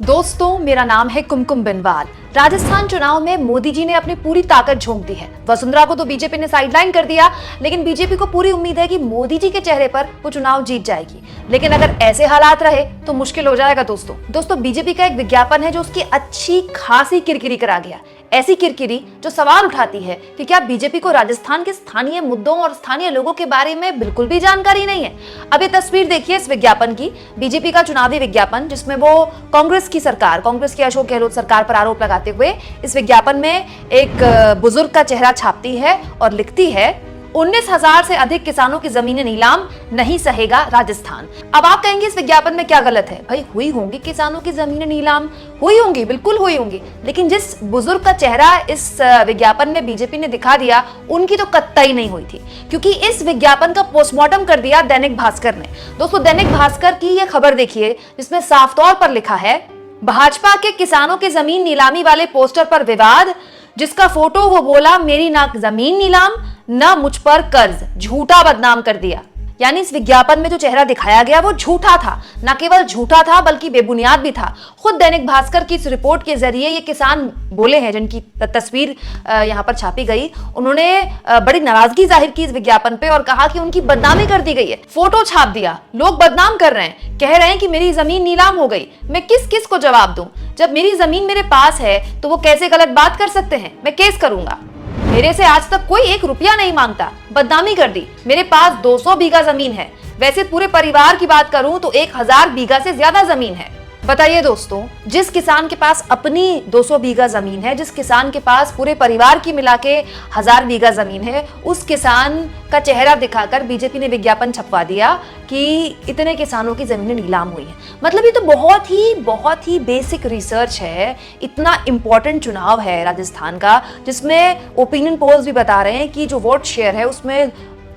दोस्तों, मेरा नाम है कुमकुम बिनवाल। राजस्थान चुनाव में मोदी जी ने अपनी पूरी ताकत झोंक दी है। वसुंधरा को तो बीजेपी ने साइडलाइन कर दिया, लेकिन बीजेपी को पूरी उम्मीद है कि मोदी जी के चेहरे पर वो चुनाव जीत जाएगी। लेकिन अगर ऐसे हालात रहे तो मुश्किल हो जाएगा। दोस्तों बीजेपी का एक विज्ञापन है जो उसकी अच्छी खासी किरकिरी करा गया। ऐसी किरकिरी जो सवाल उठाती है कि क्या बीजेपी को राजस्थान के स्थानीय मुद्दों और स्थानीय लोगों के बारे में बिल्कुल भी जानकारी नहीं है। अब ये तस्वीर देखिए इस विज्ञापन की, बीजेपी का चुनावी विज्ञापन, जिसमें वो कांग्रेस की अशोक गहलोत सरकार पर आरोप लगाते हुए इस विज्ञापन में एक बुजुर्ग का चेहरा छापती है और लिखती है 19,000 से अधिक किसानों की जमीनें नीलाम नहीं सहेगा राजस्थान। अब आप कहेंगे इस विज्ञापन में क्या गलत है? भाई हुई होंगी किसानों की जमीनें नीलाम, हुई होंगी, बिल्कुल हुई होंगी, लेकिन जिस बुजुर्ग का चेहरा इस विज्ञापन में बीजेपी ने दिखा दिया उनकी तो कतई नहीं हुई थी, क्योंकि इस विज्ञापन का पोस्टमार्टम कर दिया दैनिक भास्कर ने। दोस्तों दैनिक भास्कर की यह खबर देखिए जिसमें साफ तौर पर लिखा है, भाजपा के किसानों की जमीन नीलामी वाले पोस्टर पर विवाद, जिसका फोटो वो बोला मेरी ना जमीन नीलाम ना मुझ पर कर्ज, झूठा बदनाम कर दिया। यानी इस विज्ञापन में जो चेहरा दिखाया गया वो झूठा था, न केवल झूठा था बल्कि बेबुनियाद भी था। खुद दैनिक भास्कर की इस रिपोर्ट के जरिए ये किसान बोले हैं जिनकी तस्वीर यहाँ पर छापी गई, उन्होंने बड़ी नाराजगी जाहिर की इस विज्ञापन पे और कहा कि उनकी बदनामी कर दी गई है। फोटो छाप दिया, लोग बदनाम कर रहे हैं, कह रहे हैं कि मेरी जमीन नीलाम हो गई। मैं किस किस को जवाब दूं? जब मेरी जमीन मेरे पास है तो वो कैसे गलत बात कर सकते हैं? मैं केस करूंगा। मेरे से आज तक कोई 1 रुपया नहीं मांगता, बदनामी कर दी। मेरे पास 200 बीघा जमीन है, वैसे पूरे परिवार की बात करूं तो 1000 बीघा से ज्यादा जमीन है। बताइए दोस्तों, जिस किसान के पास अपनी 200 बीघा जमीन है, जिस किसान के पास पूरे परिवार की मिला के 1000 बीघा जमीन है, उस किसान का चेहरा दिखाकर बीजेपी ने विज्ञापन छपवा दिया कि इतने किसानों की जमीनें नीलाम हुई हैं। मतलब ये तो बहुत ही बेसिक रिसर्च है। इतना इंपॉर्टेंट चुनाव है राजस्थान का, जिसमें ओपिनियन पोल्स भी बता रहे हैं कि जो वोट शेयर है उसमें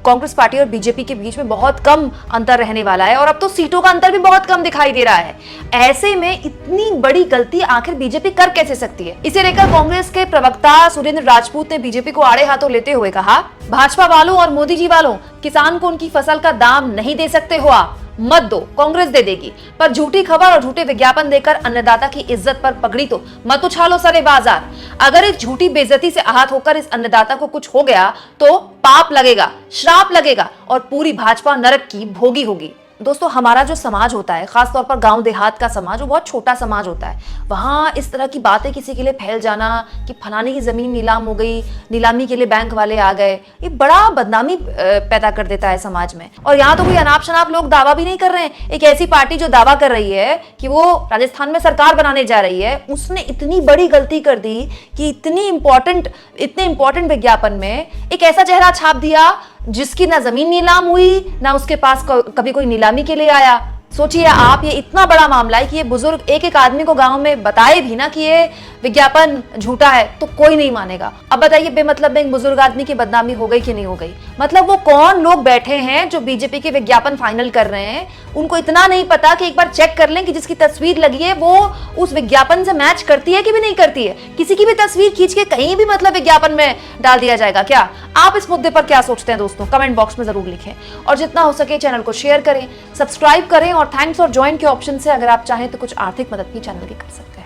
कांग्रेस पार्टी और बीजेपी के बीच में बहुत कम अंतर रहने वाला है और अब तो सीटों का अंतर भी बहुत कम दिखाई दे रहा है। ऐसे में इतनी बड़ी गलती आखिर बीजेपी कर कैसे सकती है? इसे लेकर कांग्रेस के प्रवक्ता सुरेंद्र राजपूत ने बीजेपी को आड़े हाथों लेते हुए कहा, भाजपा वालों और मोदी जी वालों, किसान को उनकी फसल का दाम नहीं दे सकते हो आप, मत दो, कांग्रेस दे देगी। पर झूठी खबर और झूठे विज्ञापन देकर अन्नदाता की इज्जत पर पगड़ी तो मत उछालो सरे बाजार। अगर इस झूठी बेइज्जती से आहत होकर इस अन्नदाता को कुछ हो गया तो पाप लगेगा, श्राप लगेगा और पूरी भाजपा नरक की भोगी होगी। दोस्तों हमारा जो समाज होता है, खासतौर पर गांव देहात का समाज, वो बहुत छोटा समाज होता है। वहां इस तरह की बातें किसी के लिए फैल जाना कि फलाने की जमीन नीलाम हो गई, नीलामी के लिए बैंक वाले आ गए, ये बड़ा बदनामी पैदा कर देता है समाज में। और यहाँ तो कोई अनाप शनाप लोग दावा भी नहीं कर रहे हैं। एक ऐसी पार्टी जो दावा कर रही है कि वो राजस्थान में सरकार बनाने जा रही है, उसने इतनी बड़ी गलती कर दी कि इतने इंपॉर्टेंट विज्ञापन में एक ऐसा चेहरा छाप दिया जिसकी ना जमीन नीलाम हुई ना उसके पास कभी कोई नीलामी के लिए आया। सोचिए आप, ये इतना बड़ा मामला है कि ये बुजुर्ग एक आदमी को गांव में बताए भी ना कि ये विज्ञापन झूठा है तो कोई नहीं मानेगा। अब बताइए बेमतलब में एक बुजुर्ग आदमी की बदनामी हो गई कि नहीं हो गई? मतलब वो कौन लोग बैठे हैं जो बीजेपी के विज्ञापन फाइनल कर रहे हैं, उनको इतना नहीं पता कि एक बार चेक कर लें कि जिसकी तस्वीर लगी है वो उस विज्ञापन से मैच करती है कि भी नहीं करती है। किसी की भी तस्वीर खींच के कहीं भी मतलब विज्ञापन में डाल दिया जाएगा क्या? आप इस मुद्दे पर क्या सोचते हैं दोस्तों? कमेंट बॉक्स में जरूर लिखें और जितना हो सके चैनल को शेयर करें, सब्सक्राइब करें और थैंक्स और ज्वाइन के ऑप्शन से अगर आप चाहें तो कुछ आर्थिक मदद भी चैनल की कर सकते हैं।